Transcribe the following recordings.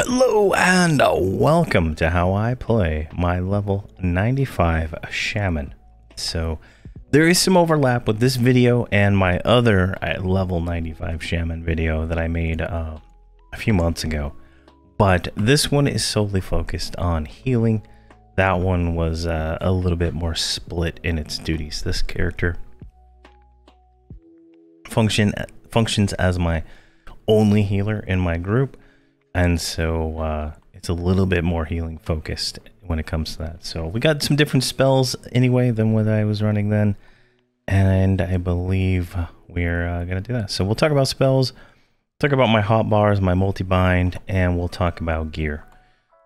Hello and welcome to how I play my level 95 Shaman. So there is some overlap with this video and my other level 95 Shaman video that I made a few months ago, but this one is solely focused on healing. That one was a little bit more split in its duties. This character functions as my only healer in my group, and so it's a little bit more healing focused when it comes to that. So we got some different spells anyway than what I was running then, and I believe we're gonna do that. So we'll talk about spells, talk about my hotbars, my multi-bind, and we'll talk about gear.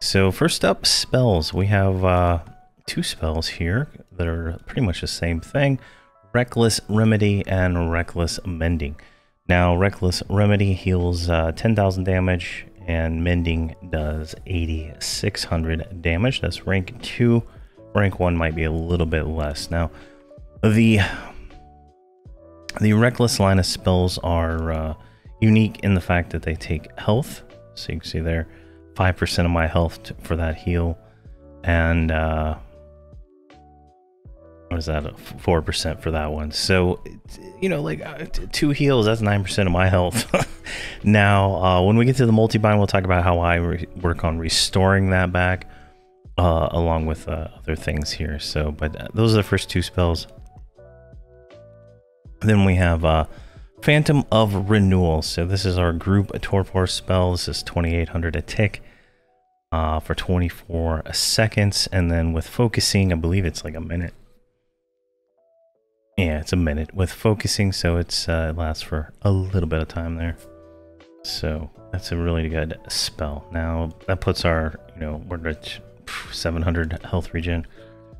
So first up, spells. We have two spells here that are pretty much the same thing: Reckless Remedy and Reckless Mending. Now, Reckless Remedy heals 10,000 damage, and Mending does 8,600 damage. That's rank 2. Rank 1 might be a little bit less. Now, the Reckless line of spells are unique in the fact that they take health. So you can see there, 5% of my health for that heal, and what is that, 4% for that one. So, you know, like 2 heals, that's 9% of my health. Now, when we get to the multi-bind, we'll talk about how I work on restoring that back, along with other things here. So, but those are the first 2 spells. Then we have Phantom of Renewal. So this is our group torpor spell. This is 2,800 a tick for 24 seconds. And then with focusing, I believe it's like a minute. Yeah, it's a minute with focusing, so it's it lasts for a little bit of time there. So that's a really good spell. Now that puts our, you know, we're at 700 health regen.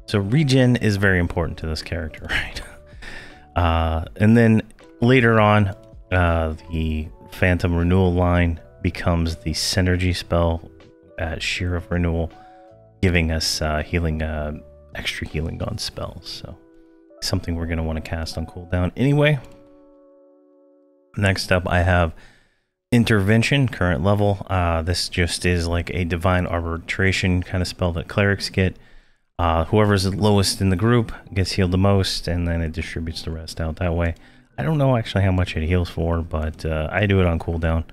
So regen is very important to this character, right? And then later on, the Phantom Renewal line becomes the Synergy spell at Sheer of Renewal, giving us healing, extra healing on spells. So something we're going to want to cast on cooldown anyway. Next up, I have Intervention, current level. This just is like a Divine Arbitration kind of spell that clerics get. Whoever's the lowest in the group gets healed the most, and then it distributes the rest out that way. I don't know actually how much it heals for, but I do it on cooldown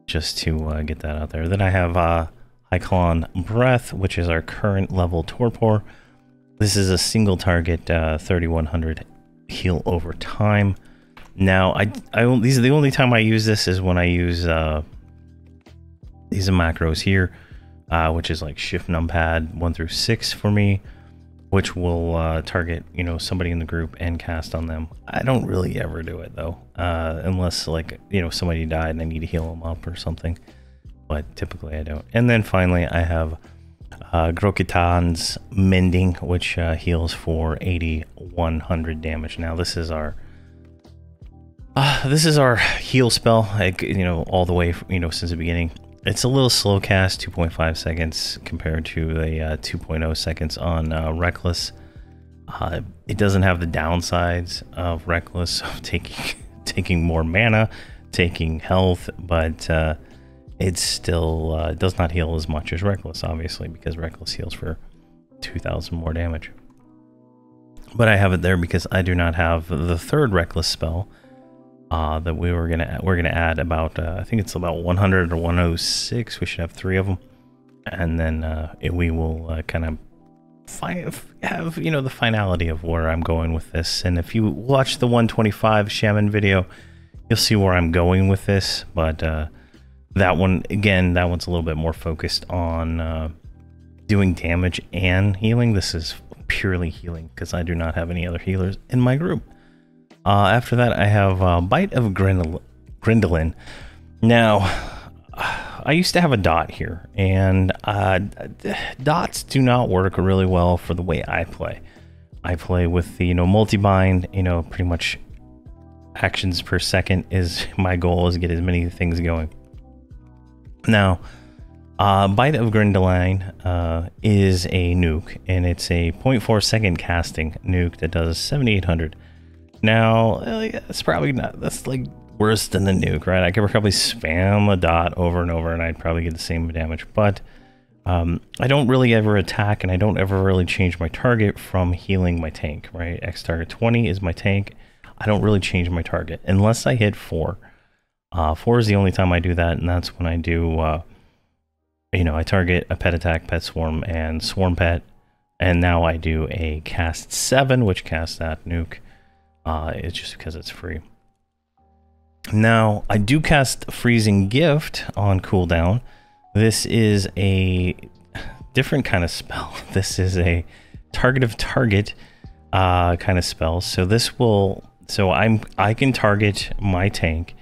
just to get that out there. Then I have Cyclone Breath, which is our current level torpor. This is a single target 3,100 heal over time. Now, these are the only time I use this is when I use these macros here, which is like Shift Numpad 1 through 6 for me, which will target, you know, somebody in the group and cast on them. I don't really ever do it though, unless like, you know, somebody died and I need to heal them up or something. But typically I don't. And then finally I have Grokitan's Mending, which heals for 8,100 damage. Now this is our heal spell, like, you know, all the way, you know, since the beginning. It's a little slow cast, 2.5 seconds compared to the 2.0 seconds on Reckless. It doesn't have the downsides of Reckless, of taking more mana, taking health, but it still does not heal as much as Reckless, obviously, because Reckless heals for 2,000 more damage. But I have it there because I do not have the third Reckless spell that we're gonna add about I think it's about 100 or 106. We should have 3 of them, and then we will kind of have, you know, the finality of where I'm going with this. And if you watch the 125 Shaman video, you'll see where I'm going with this. But that one, again, that one's a little bit more focused on doing damage and healing. This is purely healing because I do not have any other healers in my group. After that, I have Bite of Grindelin. Now, I used to have a dot here, and dots do not work really well for the way I play. I play with the, you know, multi-bind, you know, pretty much actions per second is my goal, is to get as many things going. Now, Bite of Grindelin is a nuke, and it's a 0.4 second casting nuke that does 7,800. Now, it's probably not, that's like worse than the nuke, right? I could probably spam a dot over and over and I'd probably get the same damage, but I don't really ever attack, and I don't ever really change my target from healing my tank, right? X target 20 is my tank. I don't really change my target unless I hit 4. 4 is the only time I do that, and that's when I do, you know, I target a pet attack, pet swarm, and swarm pet, and now I do a cast 7, which casts that nuke. It's just because it's free. Now, I do cast Freezing Gift on cooldown. This is a different kind of spell. This is a target of target kind of spell. So this will, I can target my tank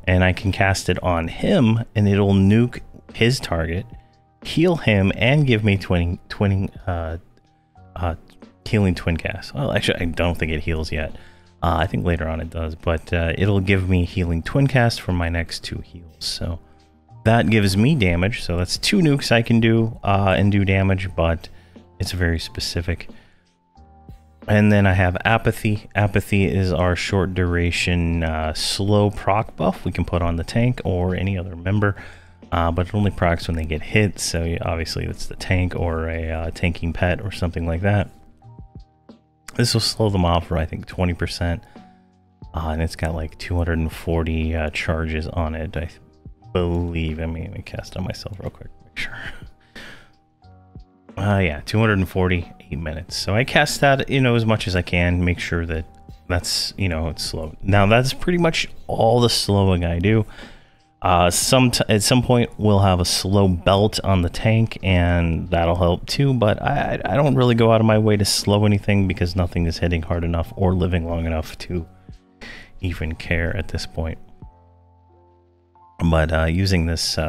and I can cast it on him and it'll nuke his target, heal him, and give me healing twin cast. Well, actually, I don't think it heals yet. I think later on it does, but it'll give me healing twin cast for my next 2 heals. So that gives me damage. So that's 2 nukes I can do and do damage, but it's very specific. And then I have Apathy. Apathy is our short duration slow proc buff we can put on the tank or any other member, but it only procs when they get hit. So obviously it's the tank or a tanking pet or something like that. This will slow them off for, I think, 20%. And it's got like 240 charges on it, I believe. Let me cast on myself real quick, make sure. Yeah, 248 minutes. So I cast that, you know, as much as I can, make sure that that's, you know, it's slow. Now, that's pretty much all the slowing I do. At some point, we'll have a slow belt on the tank, and that'll help too, but I don't really go out of my way to slow anything because nothing is hitting hard enough or living long enough to even care at this point. But using this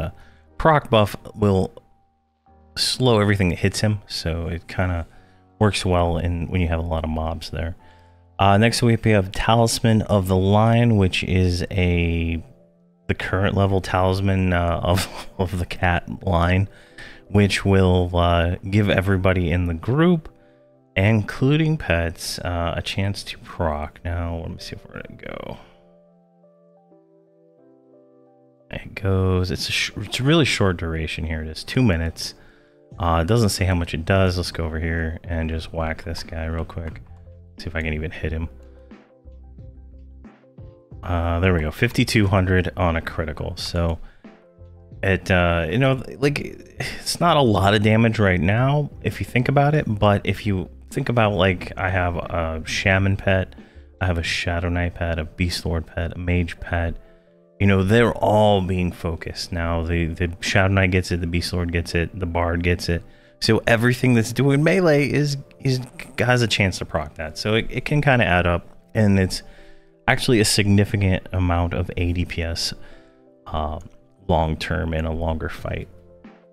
proc buff will slow everything that hits him, so it kind of works well when you have a lot of mobs there. Next we have Talisman of the Lion, which is the current level talisman of the cat line, which will give everybody in the group, including pets, a chance to proc. Now, let me see where it go. It goes, it's a really short duration here. It is 2 minutes. It doesn't say how much it does. Let's go over here and just whack this guy real quick. See if I can even hit him. There we go, 5,200 on a critical. So it, you know, like, it's not a lot of damage right now if you think about it, but if you think about, like, I have a Shaman pet, I have a Shadow Knight pet, a Beast Lord pet, a Mage pet, you know, they're all being focused. Now the Shadow Knight gets it, the Beast Lord gets it, the Bard gets it. So everything that's doing melee has a chance to proc that. So it can kind of add up, and it's actually a significant amount of ADPS long term in a longer fight.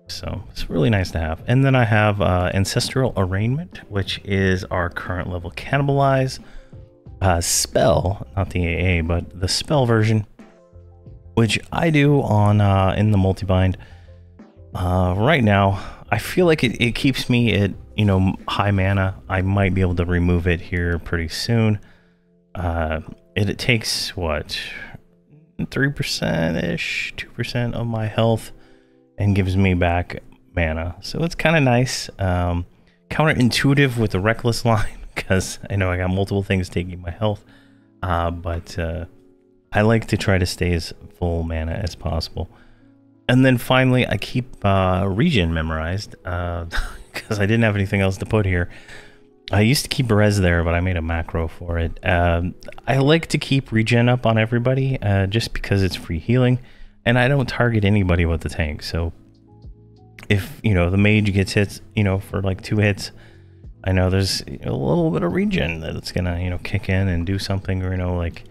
So it's really nice to have. And then I have Ancestral Arraignment, which is our current level Cannibalize spell, not the AA, but the spell version, which I do on in the multi-bind. Right now, I feel like it keeps me at, you know, high mana. I might be able to remove it here pretty soon. It takes, what, 3%-ish, 2% of my health and gives me back mana. So it's kind of nice. Counterintuitive with the Reckless line because I know I got multiple things taking my health. But I like to try to stay as full mana as possible. And then finally, I keep regen memorized because I didn't have anything else to put here. I used to keep res there, but I made a macro for it. I like to keep regen up on everybody just because it's free healing, and I don't target anybody with the tank. So if, you know, the mage gets hits, you know, for like 2 hits, I know there's a little bit of regen that it's gonna, you know, kick in and do something, or, you know, like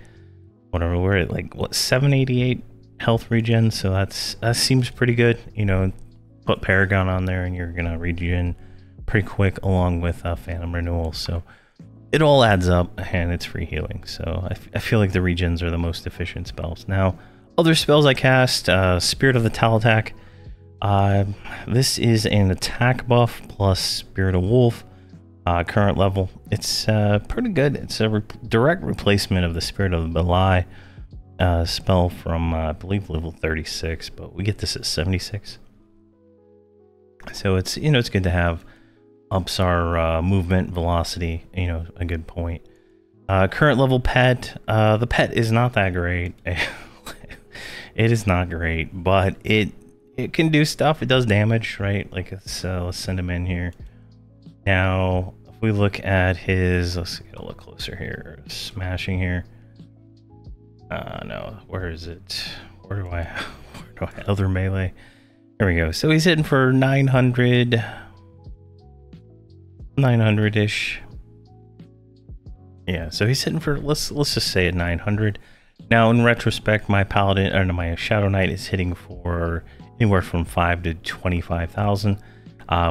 whatever. We're at like, what, 788 health regen, so that seems pretty good. You know, put Paragon on there and you're gonna regen pretty quick, along with Phantom Renewal. So it all adds up, and it's free healing. So I feel like the regens are the most efficient spells. Now, other spells I cast, Spirit of the Talatak. This is an attack buff plus Spirit of Wolf, current level. It's pretty good. It's a direct replacement of the Spirit of the Belai. spell from, I believe, level 36, but we get this at 76. So it's, you know, it's good to have ups our movement, velocity, you know, a good point. Current level pet, the pet is not that great. It is not great, but it can do stuff. It does damage, right? Like, let's send him in here. Now, if we look at his, let's get a look closer here. Smashing here. No, where is it? Where do I other melee? There we go. So he's hitting for 900-ish. Yeah, so he's hitting for, let's just say at 900. Now, in retrospect, my paladin, or no, my shadow knight is hitting for anywhere from 5 to 25,000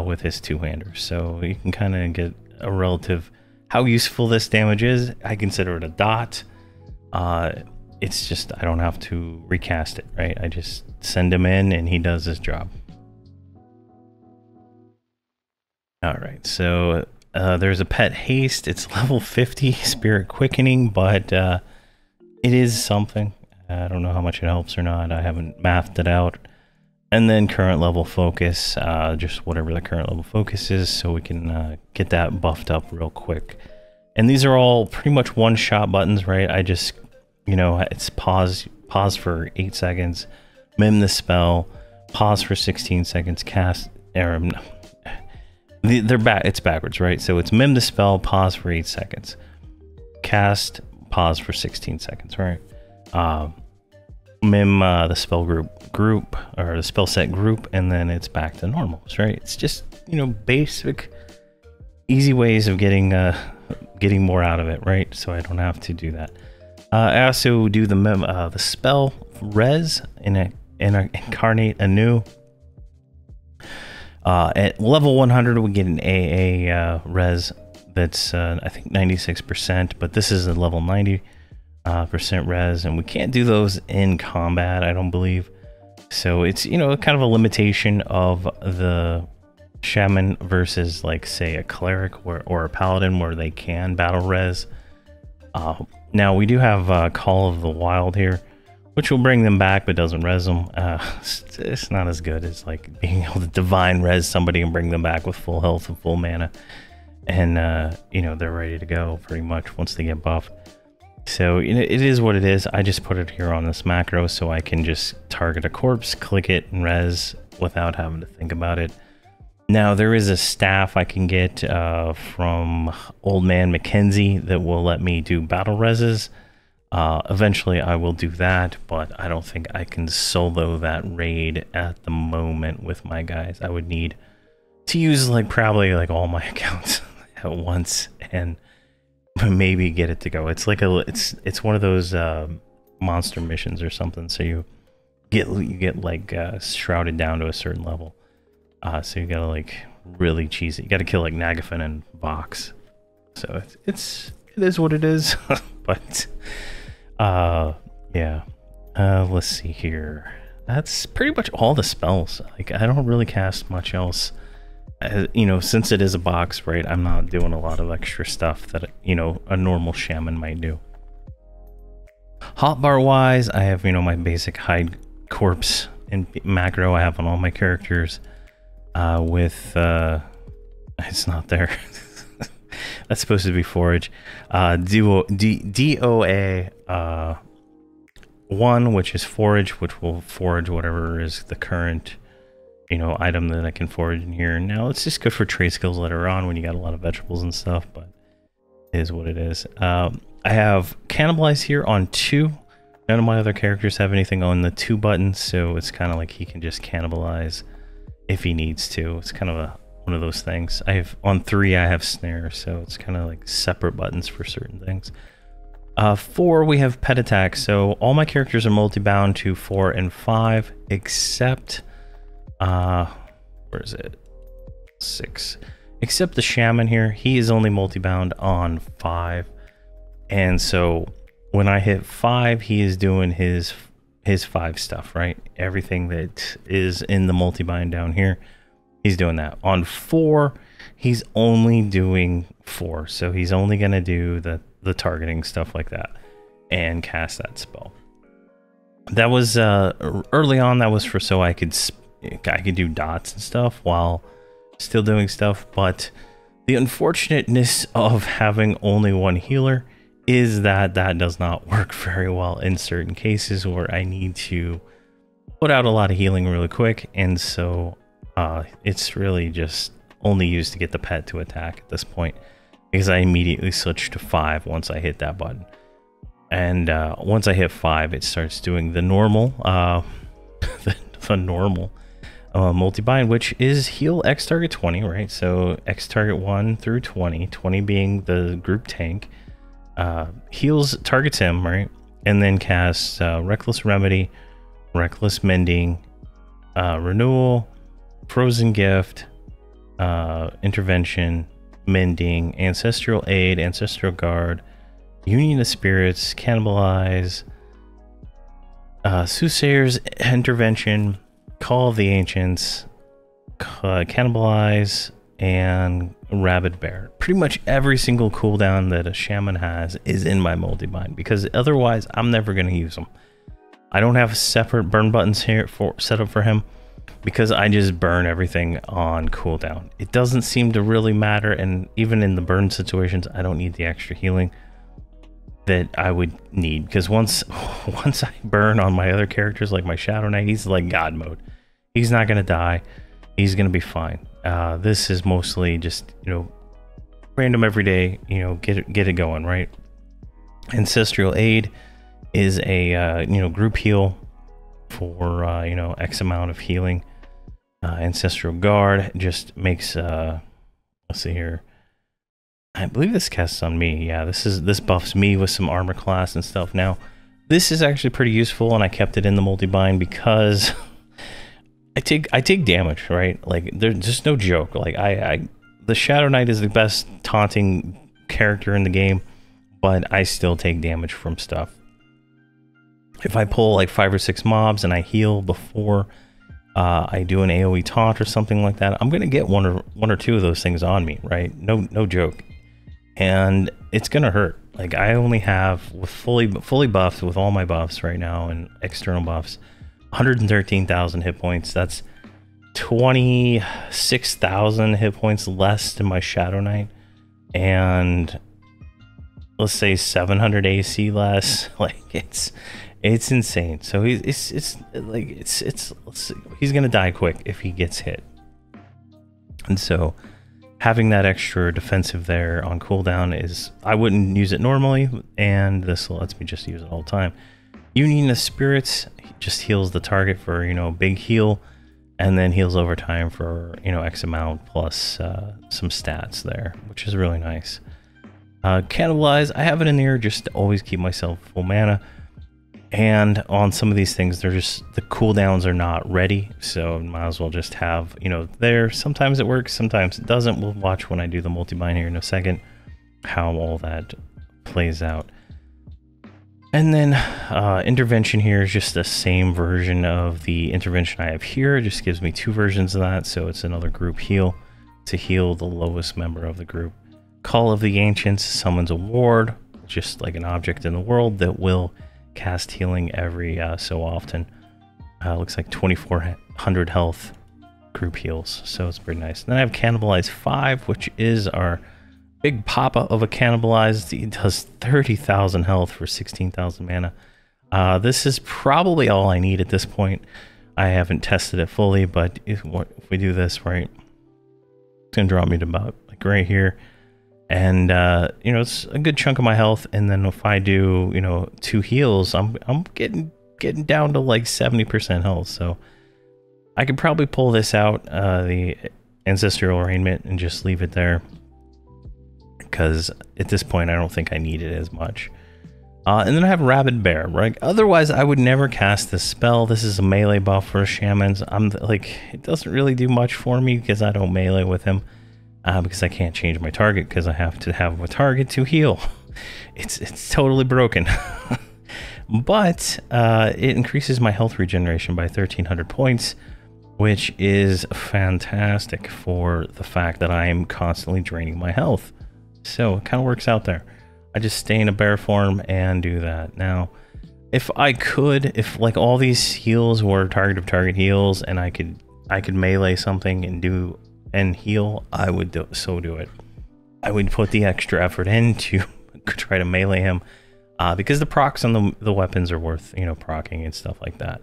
with his two-handers. So you can kind of get a relative how useful this damage is. I consider it a dot. It's just, I don't have to recast it, right? I just send him in and he does his job. All right, so there's a pet haste. It's level 50 spirit quickening, but it is something. I don't know how much it helps or not. I haven't mathed it out. And then current level focus, just whatever the current level focus is, so we can get that buffed up real quick. And these are all pretty much one-shot buttons, right? I just, you know, it's pause for 8 seconds, mim the spell, pause for 16 seconds, cast, or it's backwards, right? So it's mim the spell, pause for 8 seconds, cast, pause for 16 seconds, right? Mim the spell group or the spell set group, and then it's back to normals, right? It's just, you know, basic, easy ways of getting more out of it, right? So I don't have to do that. I also do the spell res incarnate anew. At level 100, we get an AA res that's I think 96%, but this is a level 90% res, and we can't do those in combat, I don't believe. So it's, you know, kind of a limitation of the shaman versus, like, say, a cleric or a paladin, where they can battle res. Now we do have Call of the Wild here, which will bring them back but doesn't res them. It's not as good as like being able to divine res somebody and bring them back with full health and full mana, and you know, they're ready to go pretty much once they get buffed. So, you know, it is what it is. I just put it here on this macro so I can just target a corpse, click it, and res without having to think about it. Now, there is a staff I can get from Old Man Mackenzie that will let me do battle reses. Eventually, I will do that, but I don't think I can solo that raid at the moment with my guys. I would need to use, like, probably like all my accounts at once and maybe get it to go. It's like it's one of those monster missions or something. So you get like shrouded down to a certain level. So you gotta, like, really cheese it. You gotta kill like Nagafin and Vox. So it is what it is. But yeah. Let's see here. That's pretty much all the spells. Like, I don't really cast much else. You know, since it is a box, right, I'm not doing a lot of extra stuff that, you know, a normal shaman might do. Hotbar wise, I have, you know, my basic hide corpse and macro I have on all my characters. With it's not there. That's supposed to be forage. DOA 1, which is forage, which will forage whatever is the current, you know, item that I can forage in here. Now, it's just good for trade skills later on when you got a lot of vegetables and stuff, but it is what it is. I have cannibalize here on 2. None of my other characters have anything on the 2 button, so it's kind of like he can just cannibalize if he needs to. It's kind of one of those things. I have on 3, I have snare, so it's kind of like separate buttons for certain things. 4, we have pet attack. So all my characters are multi-bound to 4 and 5, except where is it? 6. Except the shaman here. He is only multi-bound on 5, and so when I hit 5, he is doing his 5 stuff, right? Everything that is in the multi-bind down here, he's doing that. On 4, he's only doing 4, so he's only gonna do the targeting stuff like that and cast that spell. That was early on. That was for so I could do dots and stuff while still doing stuff. But the unfortunateness of having only one healer is that that does not work very well in certain cases where I need to put out a lot of healing really quick, and so it's really just only used to get the pet to attack at this point, because I immediately switched to 5 once I hit that button. And once I hit 5, it starts doing the normal the normal multi-bind, which is heal X target 20, right? So X target 1 through 20, 20 being the group tank, heals targets him, right? And then casts Reckless Remedy, Reckless Mending, Renewal, Frozen Gift, Intervention, Mending, Ancestral Aid, Ancestral Guard, Union of Spirits, Cannibalize, Soothsayer's Intervention, Call of the Ancients, Cannibalize, and Rabid Bear. Pretty much every single cooldown that a Shaman has is in my multi-bind, because otherwise I'm never going to use them. I don't have separate burn buttons here set up for him, because I just burn everything on cooldown. It doesn't seem to really matter, and even in the burn situations, I don't need the extra healing that I would need, because once I burn on my other characters, like my Shadow Knight, he's like God mode. He's not gonna die. He's gonna be fine. This is mostly just, you know, random every day, you know, get it going, right? Ancestral Aid is a you know, group heal for you know, X amount of healing. Ancestral Guard just makes let's see here. I believe this casts on me. Yeah, this buffs me with some armor class and stuff. Now, this is actually pretty useful, and I kept it in the multi-bind because I take damage, right? Like, there's just no joke. Like, the Shadow Knight is the best taunting character in the game, but I still take damage from stuff. If I pull like 5 or 6 mobs and I heal before I do an AoE taunt or something like that, I'm gonna get one or two of those things on me, right? No joke. And it's gonna hurt. Like, I only have, with fully buffed with all my buffs right now and external buffs, 113,000 hit points. That's 26,000 hit points less than my Shadow Knight, and let's say 700 AC less. Like, it's insane. So he's gonna die quick if he gets hit. And so having that extra defensive there on cooldown is, I wouldn't use it normally, and this lets me just use it all the time. Union of Spirits just heals the target for, you know, big heal, and then heals over time for, you know, X amount plus some stats there, which is really nice. Cannibalize, I have it in there just to always keep myself full mana. And on some of these things, they're just, the cooldowns are not ready, so might as well just have, you know, there. Sometimes it works, sometimes it doesn't. We'll watch when I do the multi-bind here in a second how all that plays out. And then intervention here is just the same version of the intervention I have here. It just gives me 2 versions of that, so it's another group heal to heal the lowest member of the group. Call of the Ancients summons a ward, just like an object in the world that will cast healing every so often. Looks like 2400 health group heals, so it's pretty nice. And then I have Cannibalize 5, which is our big papa of a Cannibalize. It does 30,000 health for 16,000 mana. This is probably all I need at this point. I haven't tested it fully, but if we do this right, it's gonna drop me to about like right here. And you know, it's a good chunk of my health. And then if I do, you know, 2 heals, I'm getting down to like 70% health. So I could probably pull this out, the Ancestral Arraignment, and just leave it there, because at this point I don't think I need it as much. And then I have Rabid Bear, right? Otherwise I would never cast this spell. This is a melee buff for Shamans. I'm like, it doesn't really do much for me because I don't melee with him. Because I can't change my target, because I have to have a target to heal. It's totally broken. But it increases my health regeneration by 1300 points, which is fantastic for the fact that I am constantly draining my health. So it kind of works out there. I just stay in a bear form and do that. Now, if I could, if like all these heals were target of target heals, and I could melee something and heal, I would do it. I would put the extra effort in to try to melee him, because the procs on the weapons are worth, you know, procking and stuff like that.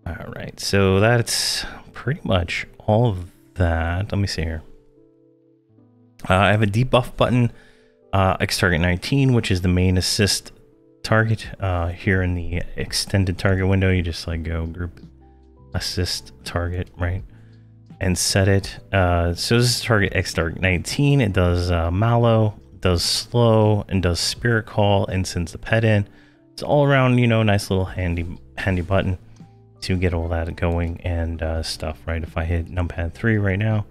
All right, so that's pretty much all of that. Let me see here. I have a debuff button, X target 19, which is the main assist target. Here in the extended target window, you just like go group assist target, right, and set it. So this is target X target 19. It does Mallow, does slow, and does spirit call, and sends the pet in. It's all around, you know, nice little handy button to get all that going and stuff, right? If I hit numpad 3 right now,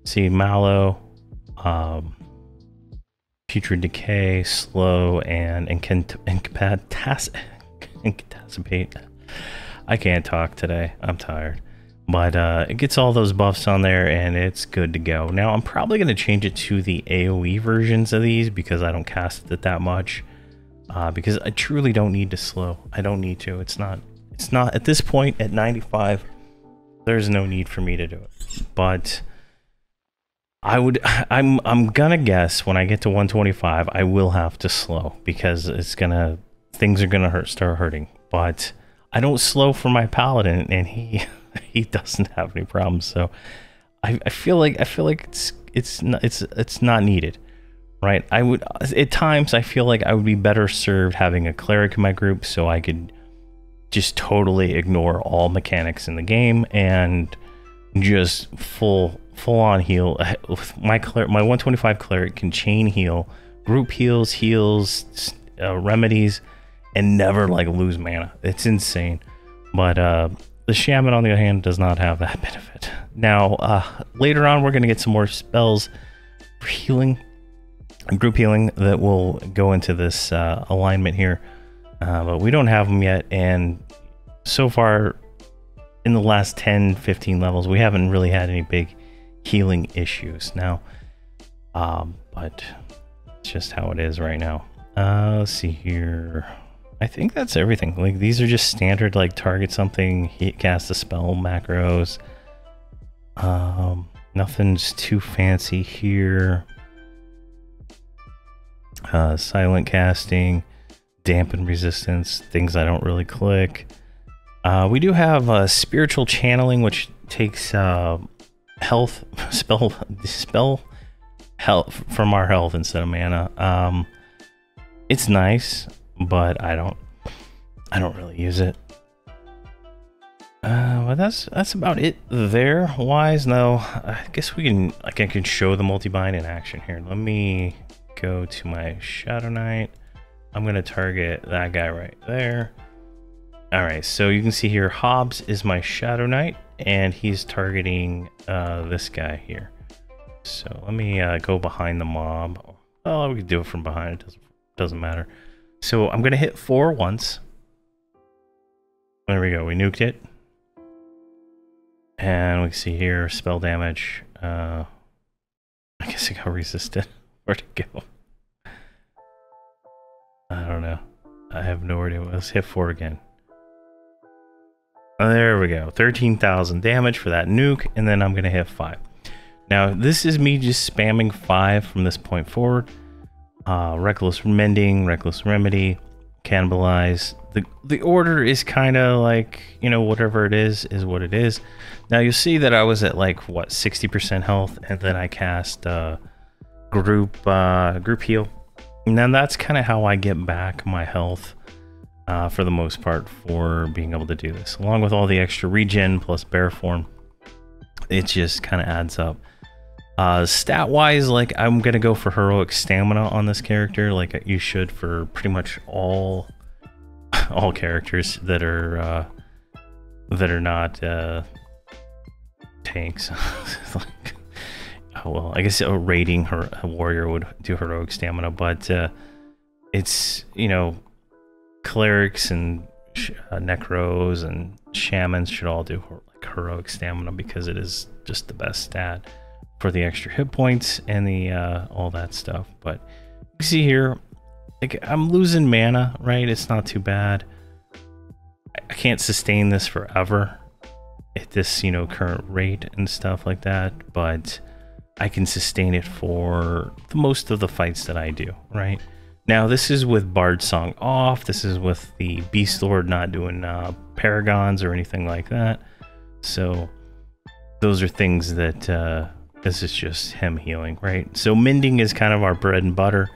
see Mallow, Putrid Decay, slow, and incapacitate. I can't talk today. I'm tired. But it gets all those buffs on there, and it's good to go. Now, I'm probably going to change it to the AoE versions of these because I don't cast it that much. Because I truly don't need to slow. I don't need to. It's not at this point at 95. There's no need for me to do it. But I'm gonna guess when I get to 125, I will have to slow because things are gonna start hurting. But I don't slow for my paladin, and he doesn't have any problems. So I feel like it's not needed, right? At times I feel like I would be better served having a cleric in my group, so I could just totally ignore all mechanics in the game and just full on heal. My 125 cleric can chain heal, group heals, remedies, and never like lose mana. It's insane. But the Shaman, on the other hand, does not have that benefit. Now, later on, we're going to get some more spells for healing, group healing, that will go into this alignment here. But we don't have them yet, and so far in the last 10-15 levels we haven't really had any big healing issues now, but it's just how it is right now. Let's see here. I think that's everything. Like, these are just standard, like, target something, cast a spell macros. Nothing's too fancy here. Silent casting, dampen resistance, things I don't really click. We do have spiritual channeling, which takes health spell health from our health instead of mana. It's nice, but I don't really use it. But that's about it there wise. Now I guess I can show the multi-bind in action here. Let me go to my Shadow Knight. I'm gonna target that guy right there. All right, so you can see here, Hobbs is my Shadow Knight, and he's targeting this guy here. So let me go behind the mob. Oh, we can do it from behind. It doesn't matter. So I'm gonna hit 4 once. There we go. We nuked it, and we can see here spell damage. I guess it got resisted. Where'd it go? I don't know. I have no idea. Let's hit 4 again. There we go. 13,000 damage for that nuke, and then I'm gonna hit 5. Now this is me just spamming 5 from this point forward. Reckless Mending, Reckless Remedy, Cannibalize. The order is kind of like, you know, whatever it is what it is. Now you'll see that I was at like what, 60% health, and then I cast group heal. And then that's kind of how I get back my health for the most part for being able to do this, along with all the extra regen plus bear form. It just kind of adds up. Stat wise, like, I'm gonna go for heroic stamina on this character, like you should for pretty much all characters that are not tanks. Like, oh well, I guess a raiding a warrior would do heroic stamina, but it's, you know, clerics and necros and shamans should all do like heroic stamina because it is just the best stat for the extra hit points and the all that stuff. But you can see here, like, I'm losing mana, right? It's not too bad. I can't sustain this forever at this, you know, current rate and stuff like that, but I can sustain it for the most of the fights that I do, right? Now, this is with Bard Song off. This is with the Beast Lord not doing paragons or anything like that. So those are things that this is just him healing, right? So mending is kind of our bread and butter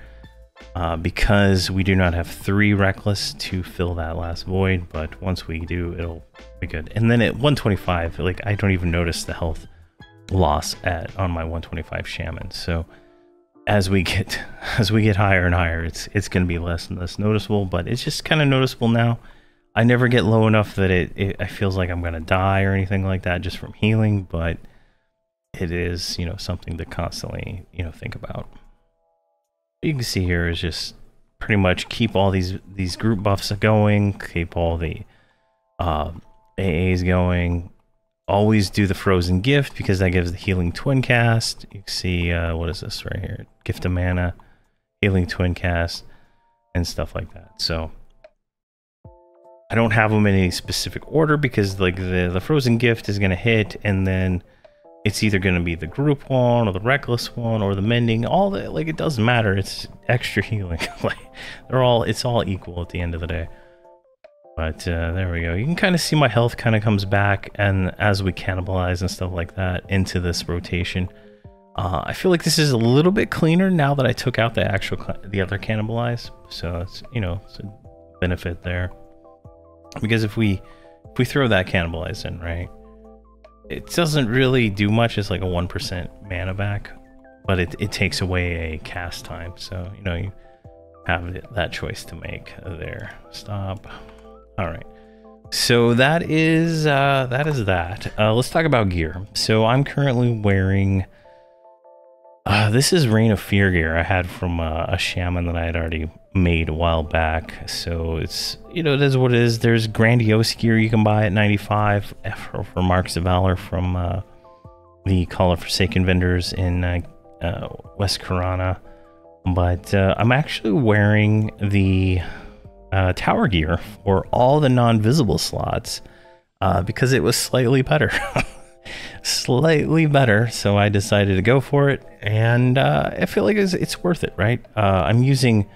because we do not have 3 reckless to fill that last void, but once we do, it'll be good. And then at 125, like, I don't even notice the health loss on my 125 Shaman. So as we get higher and higher, it's going to be less and less noticeable, but it's just kind of noticeable now. I never get low enough that it feels like I'm going to die or anything like that just from healing, but it is, you know, something to constantly, you know, think about. What you can see here is just pretty much keep all these group buffs going, keep all the AAs going. Always do the Frozen Gift because that gives the Healing Twin Cast. You can see, what is this right here? Gift of Mana, Healing Twin Cast, and stuff like that. So I don't have them in any specific order because like the Frozen Gift is going to hit, and then it's either going to be the group one or the reckless one or the mending. All that, like, it doesn't matter. It's extra healing. Like, it's all equal at the end of the day. But there we go. You can kind of see my health kind of comes back, and as we cannibalize and stuff like that into this rotation, I feel like this is a little bit cleaner now that I took out the other cannibalize. So it's, you know, it's a benefit there. Because if we throw that cannibalize in, right, it doesn't really do much. It's like a 1% mana back, but it takes away a cast time. So, you know, you have that choice to make there. Stop. All right. So that is that. Let's talk about gear. So I'm currently wearing, this is Reign of Fear gear I had from a Shaman that I had already made a while back. So it's, you know, it is what it is. There's grandiose gear you can buy at 95 for Marks of Valor from the Call of Forsaken vendors in West Corona. But I'm actually wearing the tower gear for all the non-visible slots because it was slightly better. Slightly better, so I decided to go for it, and I feel like it's worth it, right? I'm using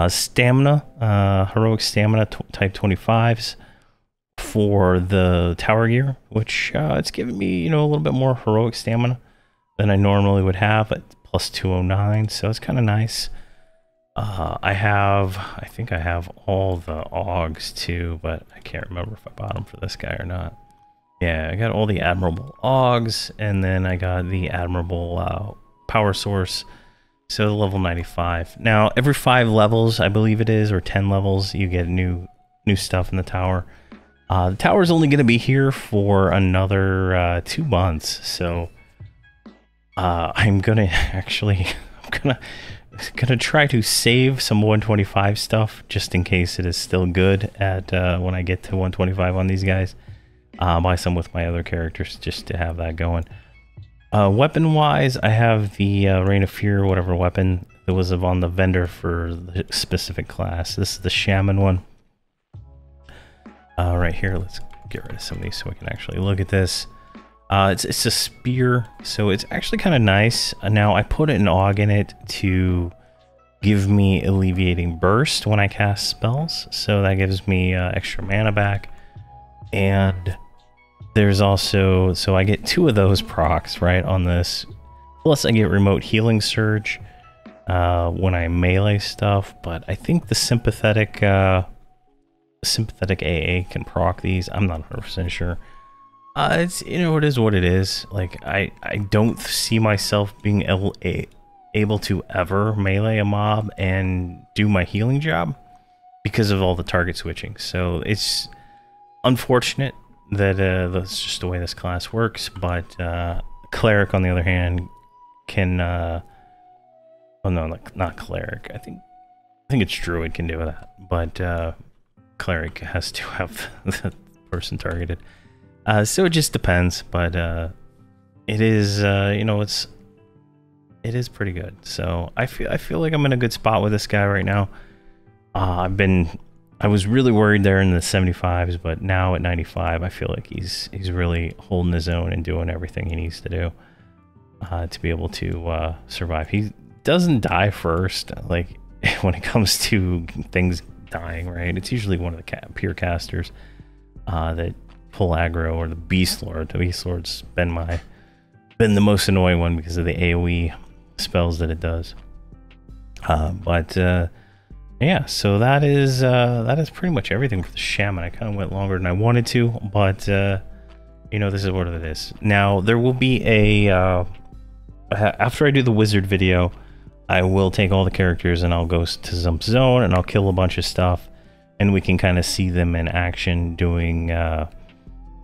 stamina, heroic stamina type 25s for the tower gear, which it's giving me, you know, a little bit more heroic stamina than I normally would have at plus 209, so it's kind of nice. I think I have all the augs too, but I can't remember if I bought them for this guy or not. Yeah, I got all the admirable augs, and then I got the admirable power source, so level 95. Now, every 5 levels, I believe it is, or 10 levels, you get new stuff in the tower. The tower's only going to be here for another 2 months, so I'm gonna try to save some 125 stuff just in case it is still good at when I get to 125 on these guys. Buy some with my other characters just to have that going. Weapon wise, I have the Reign of Fear, whatever weapon that was on the vendor for the specific class. This is the Shaman one. Right here, let's get rid of some of these so we can actually look at this. It's a spear, so it's actually kind of nice. Now I put an AUG in it to give me alleviating burst when I cast spells, so that gives me extra mana back. And there's also, so I get 2 of those procs right on this, plus I get remote healing surge when I melee stuff. But I think the sympathetic AA can proc these. I'm not 100% sure. It's, you know, it is what it is. Like, I don't see myself being able to ever melee a mob and do my healing job because of all the target switching. So it's unfortunate that that's just the way this class works. But cleric, on the other hand, can oh no, like, not cleric. I think it's druid can do that, but cleric has to have the person targeted. So it just depends, but it is, you know, it is pretty good. So I feel like I'm in a good spot with this guy right now. I've been I was really worried there in the 75s, but now at 95, I feel like he's really holding his own and doing everything he needs to do to be able to survive. He doesn't die first, like when it comes to things dying, right? It's usually one of the peer casters that pull aggro, or the Beast Lord. The Beast Lord's been the most annoying one because of the AoE spells that it does. Yeah, so that is pretty much everything for the Shaman. I kind of went longer than I wanted to, but you know, this is what it is. Now there will be a after I do the wizard video, I will take all the characters and I'll go to some zone and I'll kill a bunch of stuff, and we can kind of see them in action doing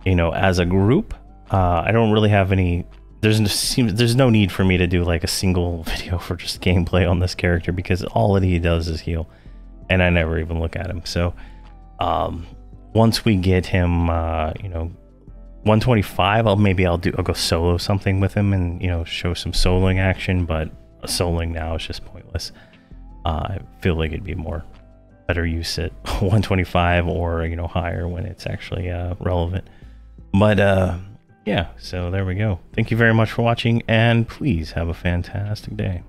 you know, as a group. I don't really have any. There's no need for me to do like a single video for just gameplay on this character, because all that he does is heal, and I never even look at him. So once we get him, you know, 125, I'll go solo something with him and, you know, show some soloing action. But soloing now is just pointless. I feel like it'd be better use at 125 or, you know, higher when it's actually relevant. But yeah, so there we go. Thank you very much for watching, and please have a fantastic day.